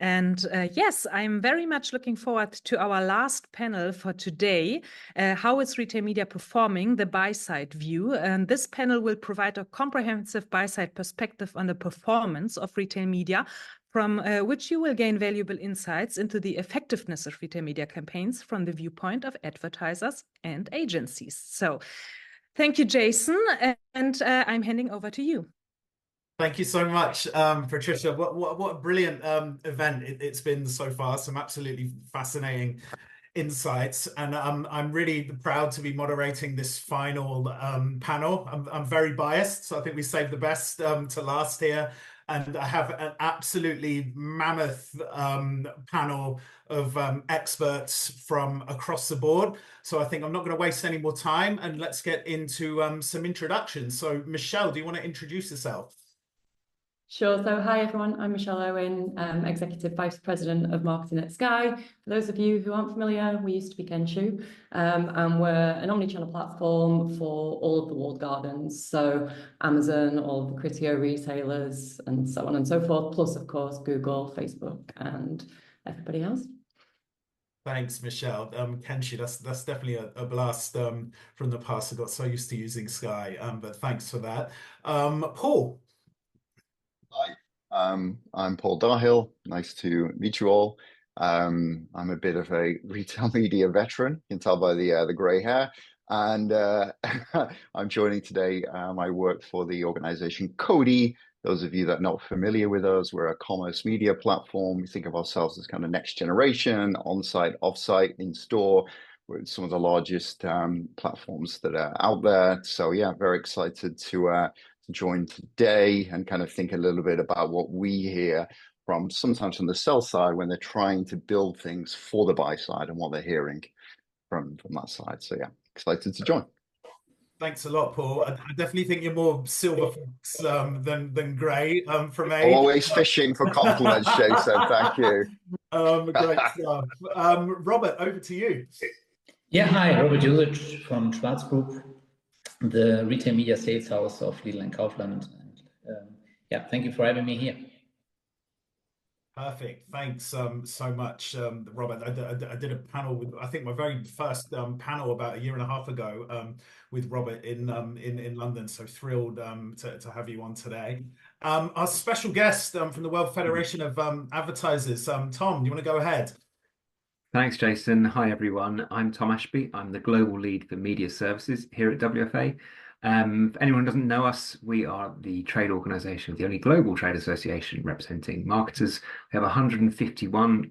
And yes, I'm very much looking forward to our last panel for today. How is retail media performing? The buy-side view. And this panel will provide a comprehensive buy-side perspective on the performance of retail media, from which you will gain valuable insights into the effectiveness of retail media campaigns from the viewpoint of advertisers and agencies. So thank you, Jason. And I'm handing over to you. Thank you so much, Patricia. What a brilliant event it's been so far. Some absolutely fascinating insights, and I'm really proud to be moderating this final panel. I'm very biased, so I think we saved the best to last here. And I have an absolutely mammoth panel of experts from across the board. So I think I'm not going to waste any more time, and let's get into some introductions. So Michelle, do you want to introduce yourself? Sure. So hi, everyone. I'm Michelle Urwin, Executive Vice President of Marketing at Skai. For those of you who aren't familiar, we used to be Kenshoo, and we're an omnichannel platform for all of the walled gardens. So Amazon, all of the Criteo retailers, and so on and so forth, plus, of course, Google, Facebook, and everybody else. Thanks, Michelle. Kenshoo, that's definitely a blast from the past. I got so used to using Skai, but thanks for that. Paul. Hi, I'm Paul Dahill. Nice to meet you all. I'm a bit of a retail media veteran. You can tell by the grey hair. And I'm joining today. I work for the organization Koddi. Those of you that are not familiar with us, we're a commerce media platform. We think of ourselves as kind of next generation, on-site, off-site, in-store. We're some of the largest platforms that are out there. So yeah, very excited to join today and kind of think a little bit about what we hear from sometimes from the sell side when they're trying to build things for the buy side and what they're hearing from that side. So yeah, excited to join. Thanks a lot, Paul. I definitely think you're more silver fox than grey from me. Always fishing for compliments, Jason. Thank you. Great stuff. Robert, over to you. Yeah, hi, Robert Jozić from Schwarz Group, the retail media sales house of Lidl and Kaufland. And yeah, thank you for having me here. Perfect. Thanks so much, Robert. I did a panel with, I think my very first panel about a year and a half ago with Robert in London. So thrilled to have you on today. Our special guest from the World Federation of Advertisers, Tom, do you want to go ahead? Thanks, Jason. Hi, everyone. I'm Tom Ashby. I'm the global lead for media services here at WFA. If anyone doesn't know us, we are the trade organisation, the only global trade association representing marketers. We have 151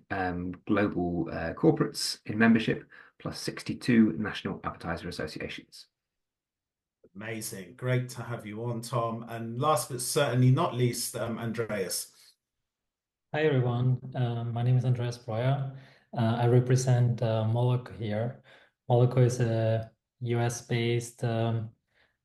global corporates in membership, plus 62 national advertiser associations. Amazing. Great to have you on, Tom. And last but certainly not least, Andreas. Hi, everyone. My name is Andreas Preuer. I represent Moloco here. Moloco is a US-based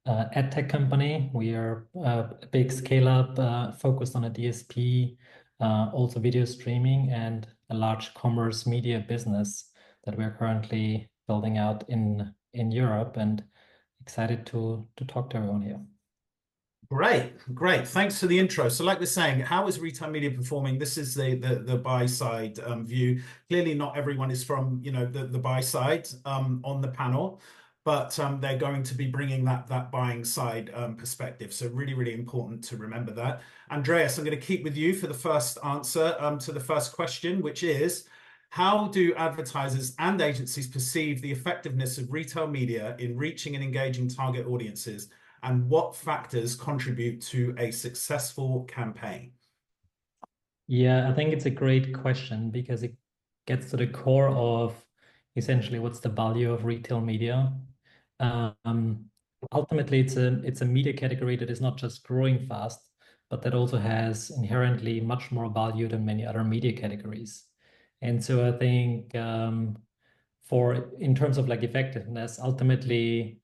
ad tech company. We are a big scale-up focused on a DSP, also video streaming, and a large commerce media business that we're currently building out in Europe, and excited to talk to everyone here. Great. Thanks for the intro. So like we're saying, how is retail media performing? This is the buy side view. Clearly not everyone is from the buy side on the panel, but they're going to be bringing that buying side perspective. So really important to remember that. Andreas, I'm going to keep with you for the first answer to the first question, which is, how do advertisers and agencies perceive the effectiveness of retail media in reaching and engaging target audiences? And what factors contribute to a successful campaign? Yeah, I think it's a great question because it gets to the core of essentially what's the value of retail media. Ultimately, it's a media category that is not just growing fast, but that also has inherently much more value than many other media categories. And so I think in terms of like effectiveness, ultimately,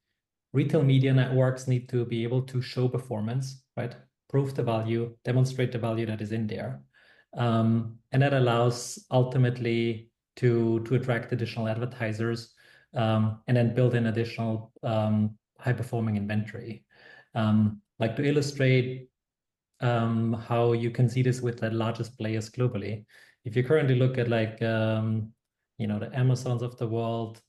retail media networks need to be able to show performance, right? Prove the value, demonstrate the value that is in there. And that allows ultimately to attract additional advertisers and then build in additional high-performing inventory. Like to illustrate how you can see this with the largest players globally, If you currently look at like, you know, the Amazons of the world,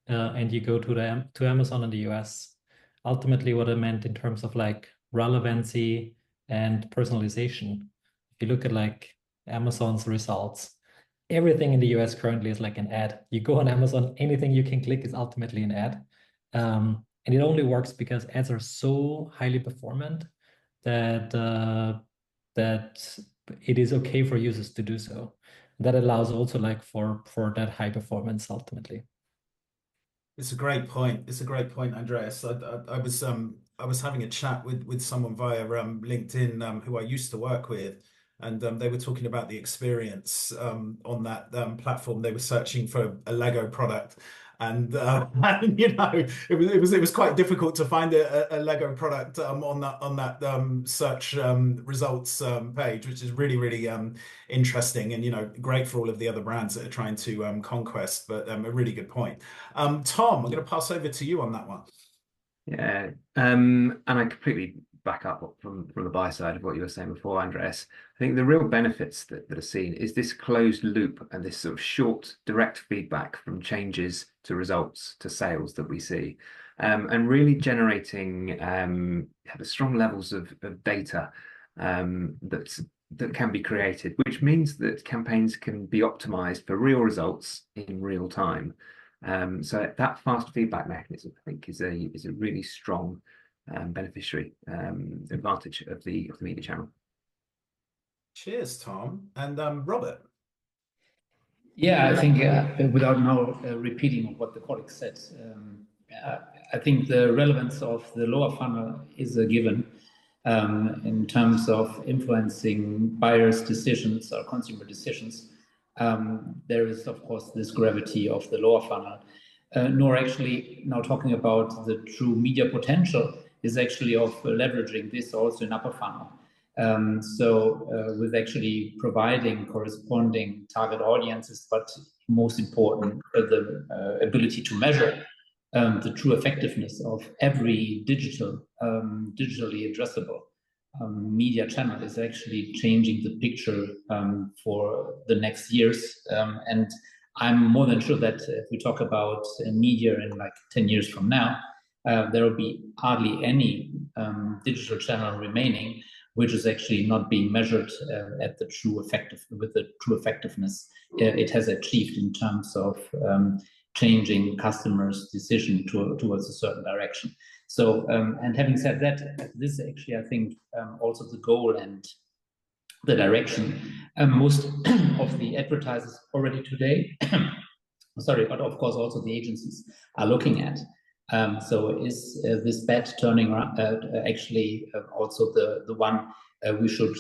and you go to Amazon in the US, ultimately what it meant in terms of like relevancy and personalization. If you look at like Amazon's results, everything in the US currently is like an ad. You go on Amazon, anything you can click is ultimately an ad. And it only works because ads are so highly performant that that it is okay for users to do so. That allows also like for that high performance ultimately. It's a great point. It's a great point, Andreas. I was having a chat with someone via LinkedIn who I used to work with, and they were talking about the experience on that platform. They were searching for a Lego product, and you know, it was quite difficult to find a Lego product on that search results page, which is really interesting, and you know, great for all of the other brands that are trying to conquest. But a really good point. Tom, I'm going to pass over to you on that one. Yeah, and I completely back up from the buy side of what you were saying before, Andreas. I think the real benefits that are seen is this closed loop and this sort of short, direct feedback from changes to results to sales that we see, and really generating the strong levels of data that can be created, which means that campaigns can be optimized for real results in real time. So that fast feedback mechanism, I think, is a really strong beneficiary advantage of the media channel. Cheers, Tom. And Robert. Yeah, I think without now repeating what the colleague said, I think the relevance of the lower funnel is a given in terms of influencing buyers' decisions or consumer decisions. There is, of course, this gravity of the lower funnel. Nor actually now talking about the true media potential is actually of leveraging this also in upper funnel. With actually providing corresponding target audiences, but most important, the ability to measure the true effectiveness of every digitally addressable media channel is actually changing the picture for the next years. And I'm more than sure that if we talk about media in like 10 years from now, there will be hardly any digital channel remaining which is actually not being measured with the true effectiveness it has achieved in terms of changing customers' decision towards a certain direction. So, and having said that, this is actually, I think, also the goal and the direction most of the advertisers already today, sorry, but of course also the agencies are looking at. So is this bet turning around actually also the one we should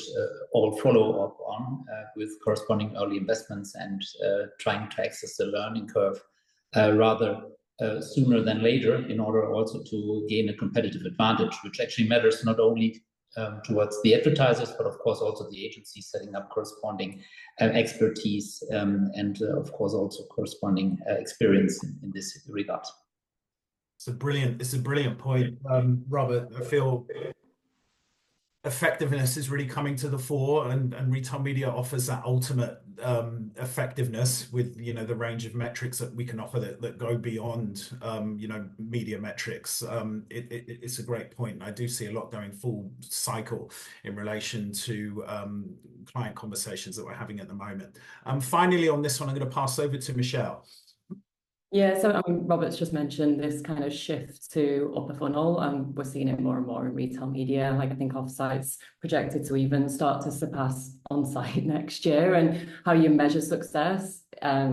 all follow up on with corresponding early investments and trying to access the learning curve rather sooner than later in order also to gain a competitive advantage, which actually matters not only towards the advertisers, but of course also the agencies setting up corresponding expertise and of course also corresponding experience in this regard. It's a brilliant point, Robert. I feel effectiveness is really coming to the fore, and retail media offers that ultimate effectiveness with, you know, the range of metrics that we can offer that go beyond you know, media metrics. It's a great point. I do see a lot going full cycle in relation to client conversations that we're having at the moment. Finally on this one, I'm going to pass over to Michelle. Yeah, so I mean, Robert's just mentioned this kind of shift to upper funnel, and we're seeing it more and more in retail media. Like I think offsite's projected to even start to surpass on-site next year, and how you measure success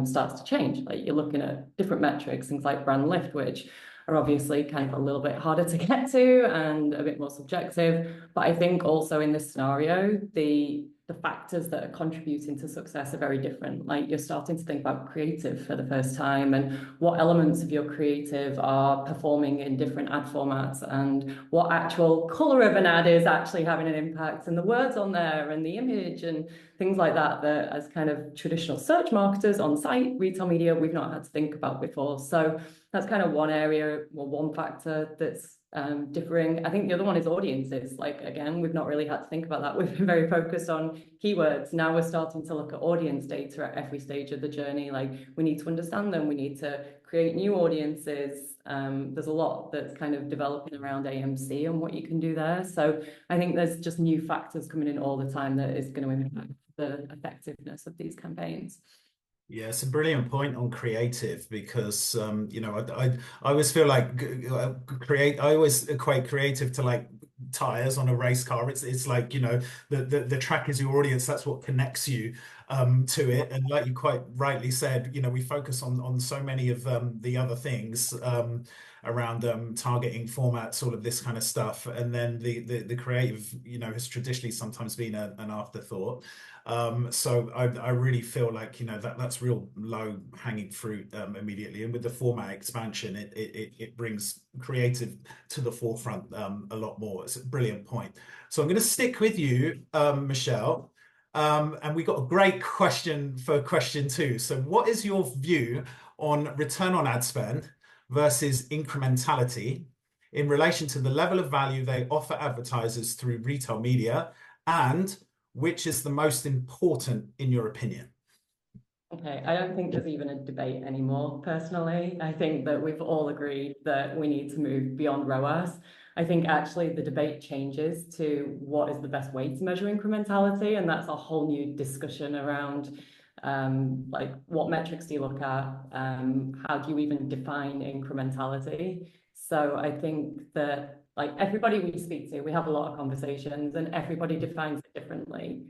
starts to change. Like you're looking at different metrics, things like brand lift, which are obviously kind of a little bit harder to get to and a bit more subjective. But I think also in this scenario, the factors that are contributing to success are very different. Like you're starting to think about creative for the first time and what elements of your creative are performing in different ad formats and what actual color of an ad is actually having an impact and the words on there and the image and things like that, that as kind of traditional search marketers on site retail media, we've not had to think about before. So that's kind of one area or one factor that's differing. I think the other one is audiences. Like, again, we've not really had to think about that. We've been very focused on keywords. Now we're starting to look at audience data at every stage of the journey. Like, we need to understand them. We need to create new audiences. There's a lot that's kind of developing around AMC and what you can do there. So I think there's just new factors coming in all the time that is going to impact the effectiveness of these campaigns. Yeah, it's a brilliant point on creative because you know, I always feel like I always equate creative to like tires on a race car. It's like, you know, the track is your audience. That's what connects you to it. And like you quite rightly said, you know, we focus on so many of the other things around targeting formats, all of this kind of stuff, and then the creative, you know, has traditionally sometimes been an afterthought. So I really feel like, you know, that's real low hanging fruit immediately, and with the format expansion, it brings creative to the forefront a lot more. It's a brilliant point. So I'm going to stick with you, Michelle, and we got a great question for question 2. So what is your view on return on ad spend versus incrementality in relation to the level of value they offer advertisers through retail media, and which is the most important in your opinion? Okay, I don't think there's even a debate anymore, personally. I think that we've all agreed that we need to move beyond ROAS. I think actually the debate changes to what is the best way to measure incrementality, and that's a whole new discussion around like, what metrics do you look at? How do you even define incrementality? So I think that, like, everybody we speak to, we have a lot of conversations and everybody defines it differently.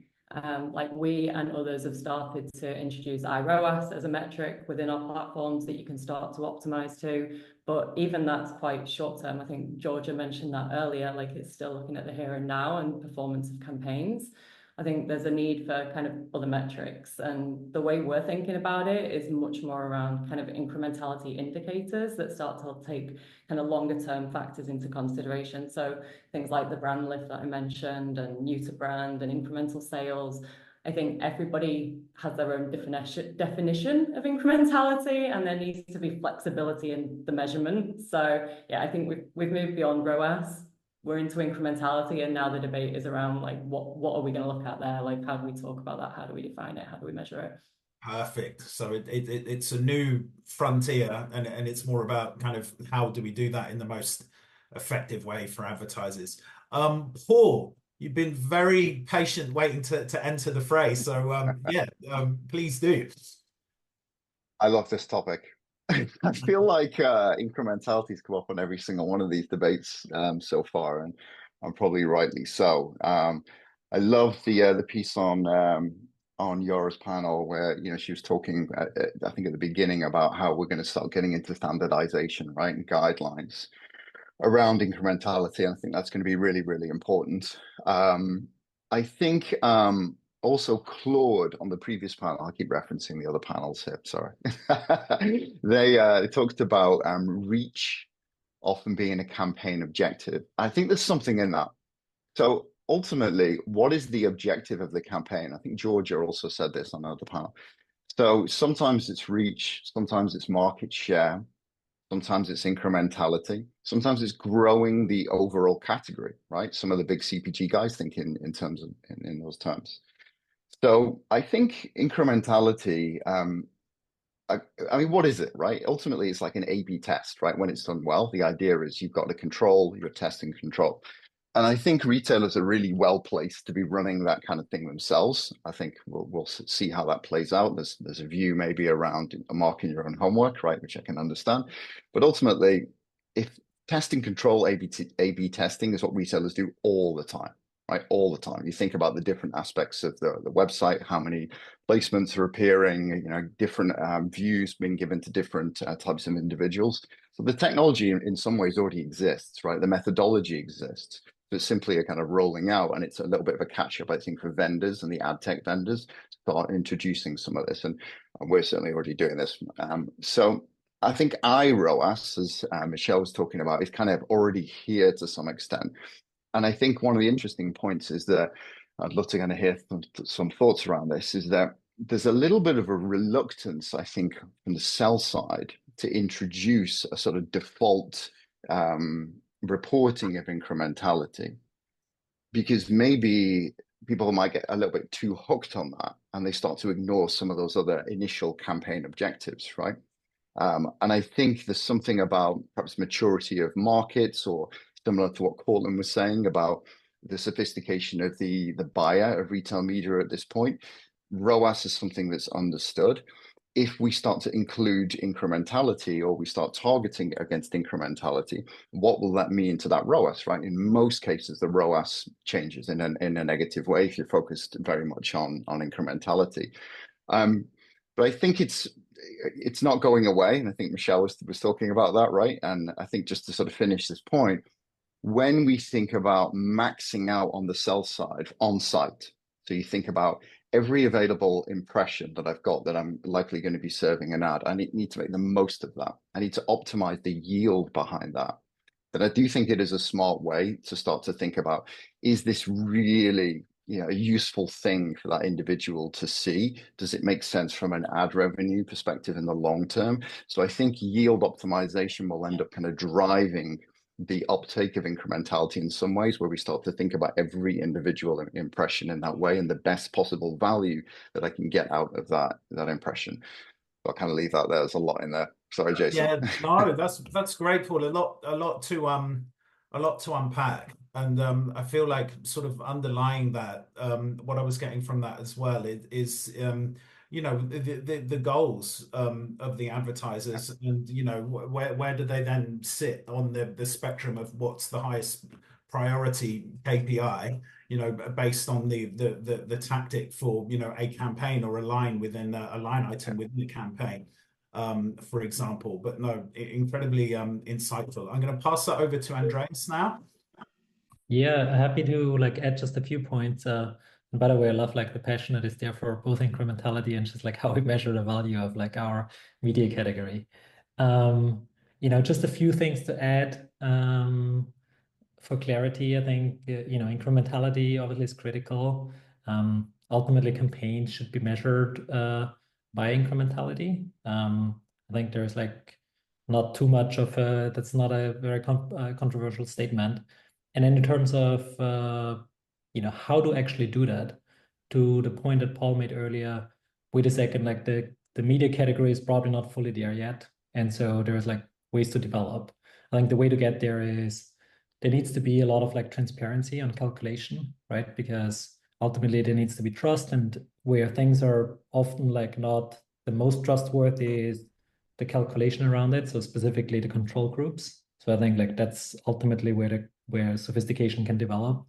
Like, we and others have started to introduce iROAS as a metric within our platforms that you can start to optimize to, but even that's quite short term. I think Georgia mentioned that earlier, like, it's still looking at the here and now and performance of campaigns. I think there's a need for kind of other metrics, and the way we're thinking about it is much more around kind of incrementality indicators that start to take kind of longer term factors into consideration. So things like the brand lift that I mentioned, and new to brand and incremental sales. I think everybody has their own definition of incrementality, and there needs to be flexibility in the measurement. So yeah, I think we've moved beyond ROAS. We're into incrementality, and now the debate is around, like, what are we going to look at there? Like, how do we talk about that? How do we define it? How do we measure it? Perfect. So it's a new frontier, and it's more about kind of how do we do that in the most effective way for advertisers. Paul, you've been very patient waiting to enter the fray. So yeah, please do. I love this topic. I feel like incrementality's come up on every single one of these debates so far, and probably rightly so. I love the piece on Yora's panel where, you know, she was talking, I think at the beginning, about how we're going to start getting into standardization, right, and guidelines around incrementality. And I think that's going to be really, really important. I think also Claude on the previous panel, I keep referencing the other panels here, sorry. They talked about reach often being a campaign objective. I think there's something in that. So ultimately, what is the objective of the campaign? I think Georgia also said this on another panel. So sometimes it's reach, sometimes it's market share, sometimes it's incrementality, sometimes it's growing the overall category, right? Some of the big CPG guys think in terms of in those terms. So I think incrementality, I mean, what is it, right? Ultimately, it's like an A/B test, right? When it's done well, the idea is you've got the control, you're testing control. And I think retailers are really well placed to be running that kind of thing themselves. I think we'll see how that plays out. There's a view maybe around marking your own homework, right? Which I can understand. But ultimately, if testing control, A/B testing is what retailers do all the time, right? All the time. You think about the different aspects of the website, how many placements are appearing, you know, different views being given to different types of individuals. So the technology in some ways already exists, right? The methodology exists. It's simply a kind of rolling out, and it's a little bit of a catch-up, I think, for vendors and the ad tech vendors to start introducing some of this, and we're certainly already doing this. So I think iROAS, as Michelle was talking about, is kind of already here to some extent. And I think one of the interesting points is that I'd love to kind of hear some thoughts around this, is that there's a little bit of a reluctance, I think, from the sell side to introduce a sort of default reporting of incrementality, because maybe people might get a little bit too hooked on that and they start to ignore some of those other initial campaign objectives, right? And I think there's something about perhaps maturity of markets, or similar to what Cortland was saying about the sophistication of the buyer of retail media at this point. ROAS is something that's understood. If we start to include incrementality, or we start targeting against incrementality, what will that mean to that ROAS, right? In most cases, the ROAS changes in a negative way if you're focused very much on incrementality. But I think it's not going away, and I think Michelle was talking about that, right? And I think just to sort of finish this point, when we think about maxing out on the sell side on site, so you think about every available impression that I've got that I'm likely going to be serving an ad, I need to make the most of that. I need to optimize the yield behind that. But I do think it is a smart way to start to think about, is this really, you know, a useful thing for that individual to see? Does it make sense from an ad revenue perspective in the long term? So I think yield optimization will end up kind of driving the uptake of incrementality in some ways, where we start to think about every individual impression in that way and the best possible value that I can get out of that impression. So I'll kind of leave that there. There's a lot in there. Sorry, Jason. Yeah, no, that's great, Paul. A lot to unpack. And I feel like sort of underlying that, what I was getting from that as well is you know, the goals of the advertisers, and you know, where do they then sit on the spectrum of what's the highest priority KPI, you know, based on the tactic for, you know, a campaign or a line within a line item within the campaign, for example. But no, incredibly insightful. I'm going to pass that over to Andreas now. Yeah, happy to like add just a few points. And by the way, I love like the passion that is there for both incrementality and just like how we measure the value of like our media category. You know, just a few things to add for clarity. I think, you know, incrementality obviously is critical. Ultimately, campaigns should be measured by incrementality. I think there's like not too much of a, that's not a very controversial statement. And in terms of, you know, how to actually do that, to the point that Paul made earlier, wait a second, like the media category is probably not fully there yet. And so there's like ways to develop. I think the way to get there is there needs to be a lot of like transparency on calculation, right? Because ultimately there needs to be trust, and where things are often like not the most trustworthy is the calculation around it. So specifically the control groups. So I think like that's ultimately where sophistication can develop.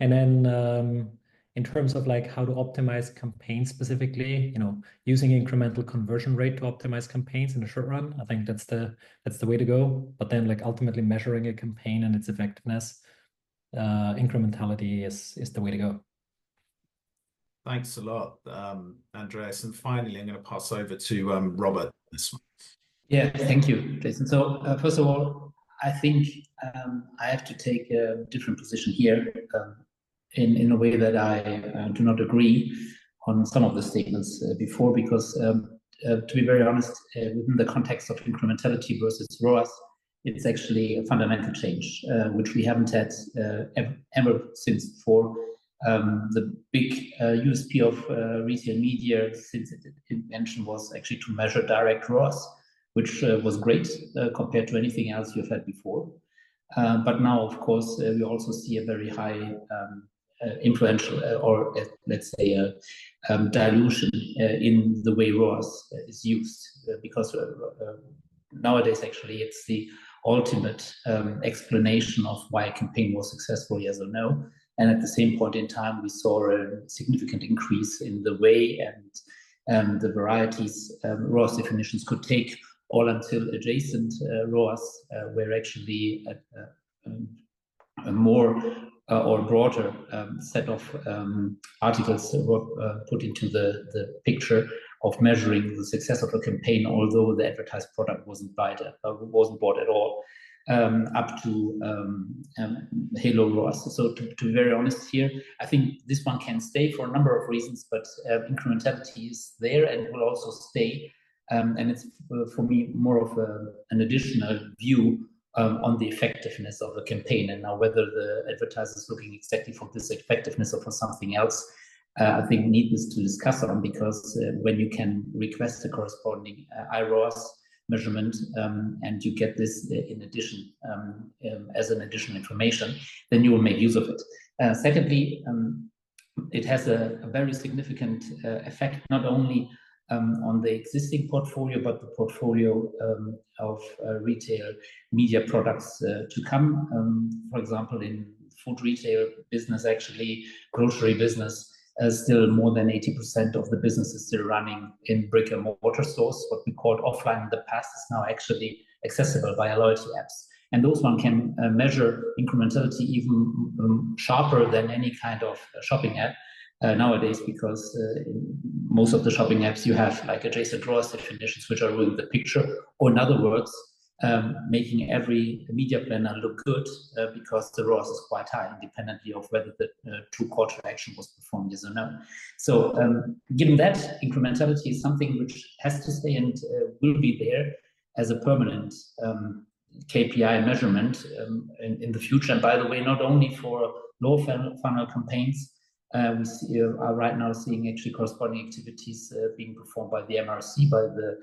And then in terms of like how to optimize campaigns specifically, you know, using incremental conversion rate to optimize campaigns in the short run, I think that's the way to go. But then like ultimately measuring a campaign and its effectiveness, incrementality is the way to go. Thanks a lot, Andreas. And finally, I'm going to pass over to Robert this one. Yeah, thank you, Jason. So first of all, I think I have to take a different position here in a way that I do not agree on some of the statements before, because to be very honest, within the context of incrementality versus ROAS, it's actually a fundamental change, which we haven't had ever since before. The big USP of retail media since its invention was actually to measure direct ROAS, which was great compared to anything else you've had before. But now, of course, we also see a very high influential or let's say dilution in the way ROAS is used, because nowadays actually it's the ultimate explanation of why a campaign was successful, yes or no. And at the same point in time, we saw a significant increase in the way and the varieties ROAS definitions could take, all until adjacent ROAS were actually a more or broader set of articles were put into the picture of measuring the success of a campaign, although the advertised product wasn't bought at all, up to Halo ROAS. So to be very honest here, I think this one can stay for a number of reasons, but incrementality is there and will also stay. And it's for me more of an additional view on the effectiveness of the campaign. And now whether the advertiser is looking exactly for this effectiveness or for something else, I think needless to discuss on, because when you can request a corresponding IROAS measurement and you get this in addition as an additional information, then you will make use of it. Secondly, it has a very significant effect, not only on the existing portfolio, but the portfolio of retail media products to come. For example, in food retail business, actually grocery business, still more than 80% of the business is still running in brick and mortar stores. What we called offline in the past is now actually accessible via loyalty apps. And those one can measure incrementality even sharper than any kind of shopping app nowadays, because in most of the shopping apps you have like adjacent ROAS definitions which are ruining the picture, or in other words, making every media planner look good because the ROAS is quite high, independently of whether the true call to action was performed, yes or no. So given that, incrementality is something which has to stay and will be there as a permanent KPI measurement in the future. And by the way, not only for low funnel campaigns, we are right now seeing actually corresponding activities being performed by the MRC, by the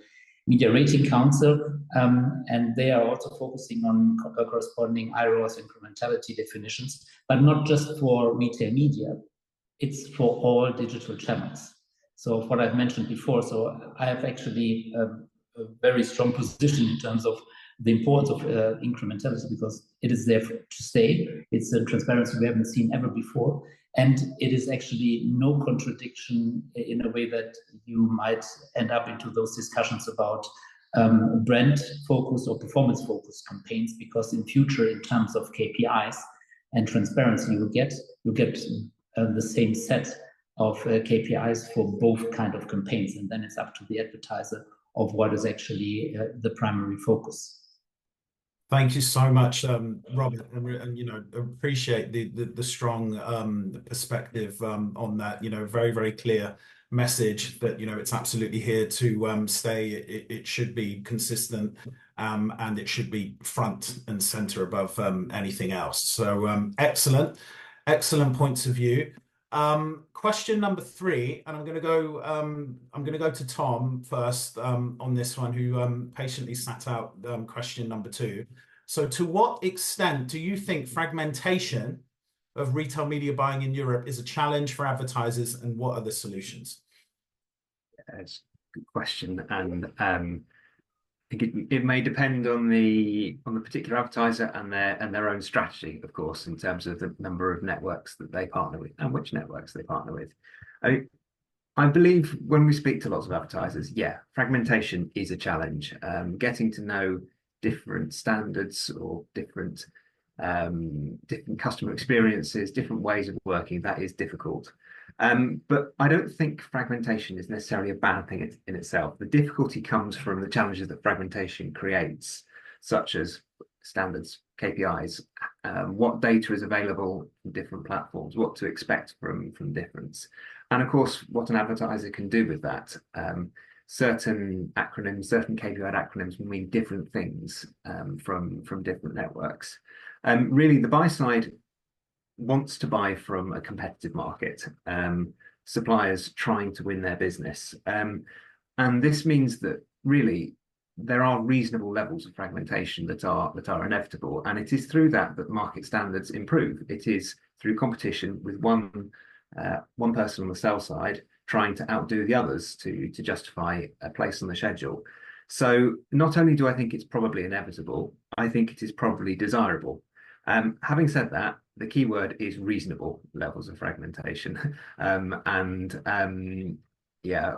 Media Rating Council, and they are also focusing on corresponding IROAS incrementality definitions, but not just for retail media, it's for all digital channels. So what I've mentioned before, so I have actually a very strong position in terms of the importance of incrementality, because it is there to stay. It's a transparency we haven't seen ever before. And it is actually no contradiction in a way that you might end up into those discussions about brand focus or performance focused campaigns, because in future, in terms of KPIs and transparency, you get the same set of KPIs for both kind of campaigns. And then it's up to the advertiser of what is actually the primary focus. Thank you so much, Robert, and you know, appreciate the strong perspective on that. You know, very, very clear message that, you know, it's absolutely here to stay. It should be consistent, and it should be front and center above anything else. So excellent points of view. Question number 3, and I'm going to go to Tom first on this one, who patiently sat out question number 2. So to what extent do you think fragmentation of retail media buying in Europe is a challenge for advertisers, and what are the solutions? That's a good question, and I think it may depend on the particular advertiser and their own strategy, of course, in terms of the number of networks that they partner with and which networks they partner with. I believe when we speak to lots of advertisers, yeah, fragmentation is a challenge. Getting to know different standards or different customer experiences, different ways of working, that is difficult. But I don't think fragmentation is necessarily a bad thing in itself. The difficulty comes from the challenges that fragmentation creates, such as standards, KPIs, what data is available from different platforms, what to expect from difference, and of course what an advertiser can do with that. Certain acronyms, certain KPI acronyms mean different things from different networks. Really, the buy side wants to buy from a competitive market, suppliers trying to win their business. And this means that really there are reasonable levels of fragmentation that are inevitable. And it is through that market standards improve. It is through competition with one person on the sell side trying to outdo the others to justify a place on the schedule. So not only do I think it's probably inevitable, I think it is probably desirable. Having said that, the key word is reasonable levels of fragmentation. Yeah,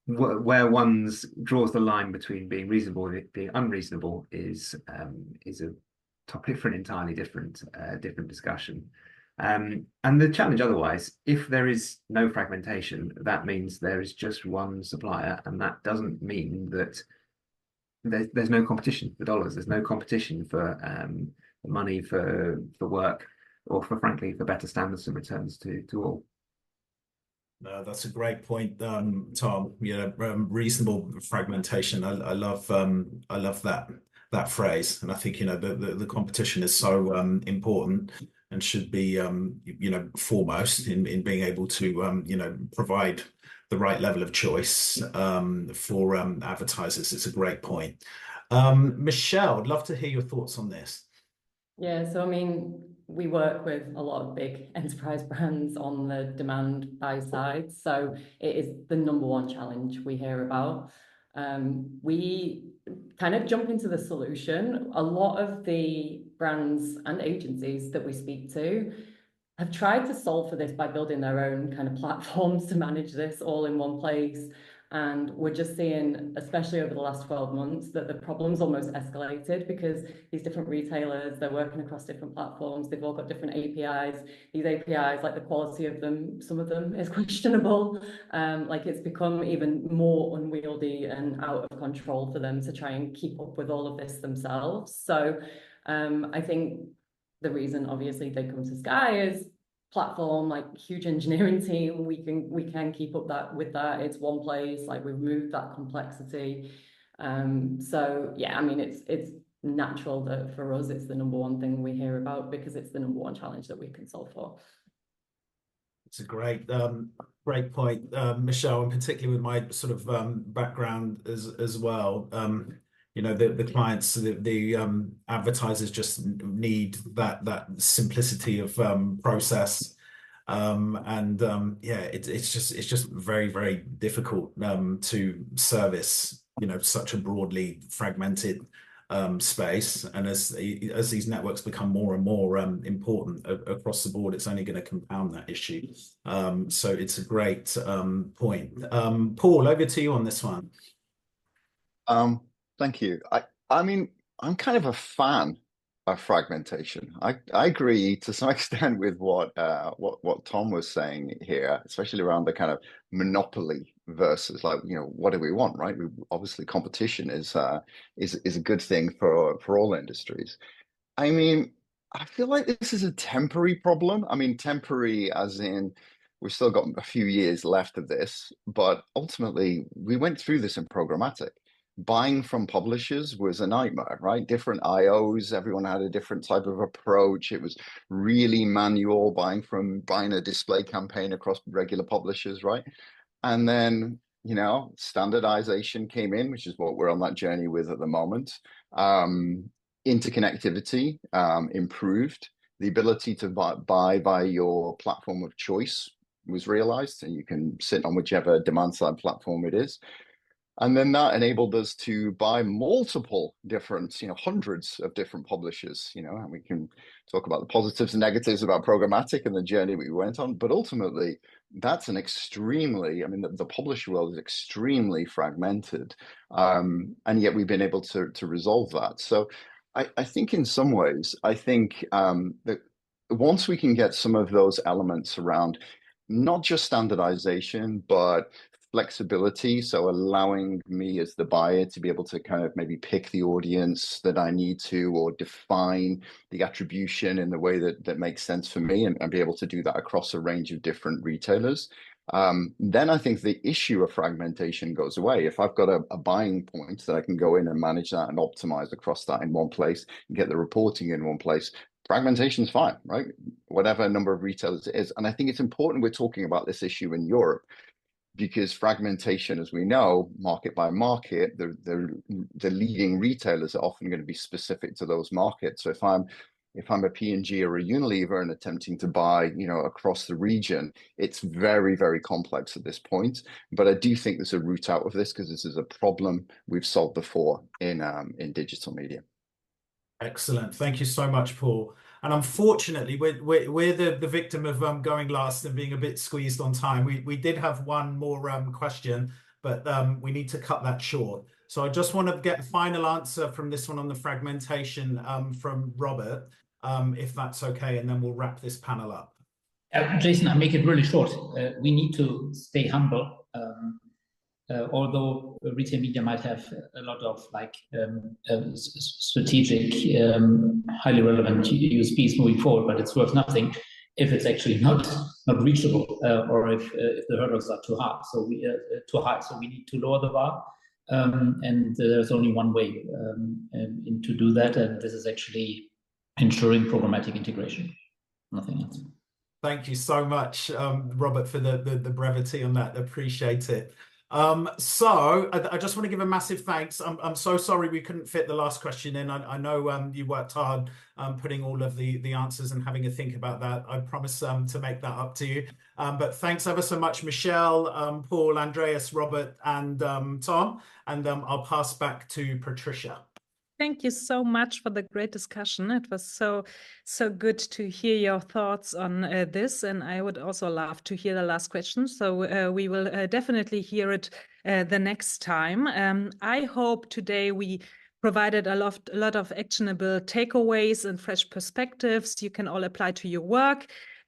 where one draws the line between being reasonable and being unreasonable is a topic for an entirely different discussion. And the challenge otherwise, if there is no fragmentation, that means there is just one supplier, and that doesn't mean that there's no competition for dollars. There's no competition for money, for work, or frankly for better standards and returns to all. That's a great point, Tom. You know, reasonable fragmentation. I love that. that phrase. And I think, you know, the competition is so important and should be, you know, foremost in being able to, you know, provide the right level of choice for advertisers. It's a great point. Michelle, I'd love to hear your thoughts on this. Yeah, so I mean, we work with a lot of big enterprise brands on the demand buy side. So it is the #1 challenge we hear about. We kind of jump into the solution. A lot of the brands and agencies that we speak to have tried to solve for this by building their own kind of platforms to manage this all in one place. And we're just seeing, especially over the last 12 months, that the problem's almost escalated because these different retailers, they're working across different platforms. They've all got different APIs. These APIs, like the quality of them, some of them is questionable. Like it's become even more unwieldy and out of control for them to try and keep up with all of this themselves. So I think the reason, obviously, they come to Skai is platform, like huge engineering team. We can keep up with that. It's one place. Like we've removed that complexity. So yeah, I mean, it's natural that for us, it's the #1 thing we hear about because it's the #1 challenge that we can solve for. It's a great point, Michelle, and particularly with my sort of background as well. You know, the clients, the advertisers just need that simplicity of process, and yeah, it's just very, very difficult to service, you know, such a broadly fragmented space. And as these networks become more and more important across the board, it's only going to compound that issue. So it's a great point. Paul, over to you on this one. Thank you. I mean, I'm kind of a fan of fragmentation. I agree to some extent with what Tom was saying here, especially around the kind of monopoly versus, like, you know, what do we want, right? Obviously competition is a good thing for all industries. I mean, I feel like this is a temporary problem. I mean, temporary as in we've still got a few years left of this, but ultimately we went through this in programmatic. Buying from publishers was a nightmare, right? Different IOs, everyone had a different type of approach. It was really manual, buying a display campaign across regular publishers, right? And then, you know, standardization came in, which is what we're on that journey with at the moment. Interconnectivity improved. The ability to buy by your platform of choice was realized, and you can sit on whichever demand side platform it is. And then that enabled us to buy multiple different, you know, hundreds of different publishers, you know, and we can talk about the positives and negatives about programmatic and the journey we went on. But ultimately, that's an extremely, I mean, the publisher world is extremely fragmented. And yet we've been able to resolve that. So I think in some ways, I think that once we can get some of those elements around not just standardization, but flexibility, so allowing me as the buyer to be able to kind of maybe pick the audience that I need to, or define the attribution in the way that makes sense for me, and be able to do that across a range of different retailers, then I think the issue of fragmentation goes away. If I've got a buying point that I can go in and manage that and optimize across that in one place and get the reporting in one place, fragmentation is fine, right? Whatever number of retailers it is. And I think it's important we're talking about this issue in Europe, because fragmentation, as we know, market by market, the leading retailers are often going to be specific to those markets. So if I'm a P&G or a Unilever and attempting to buy, you know, across the region, it's very, very complex at this point. But I do think there's a route out of this, because this is a problem we've solved before in digital media. Excellent. Thank you so much, Paul. And unfortunately, we're the victim of going last and being a bit squeezed on time. We did have one more question, but we need to cut that short. So I just want to get a final answer from this one on the fragmentation from Robert, if that's okay, and then we'll wrap this panel up. Jason, I'll make it really short. We need to stay humble. Although retail media might have a lot of like strategic, highly relevant USPs moving forward, but it's worth nothing if it's actually not reachable, or if the hurdles are too hard. So we need to lower the bar. And there's only one way to do that, and this is actually ensuring programmatic integration, nothing else. Thank you so much, Robert, for the brevity on that. Appreciate it. So I just want to give a massive thanks. I'm so sorry we couldn't fit the last question in. I know you worked hard putting all of the answers and having a think about that. I promise to make that up to you. But thanks ever so much, Michelle, Paul, Andreas, Robert, and Tom. And I'll pass back to Patricia. Thank you so much for the great discussion. It was so good to hear your thoughts on this, and I would also love to hear the last question. So we will definitely hear it the next time. I hope today we provided a lot of actionable takeaways and fresh perspectives you can all apply to your work.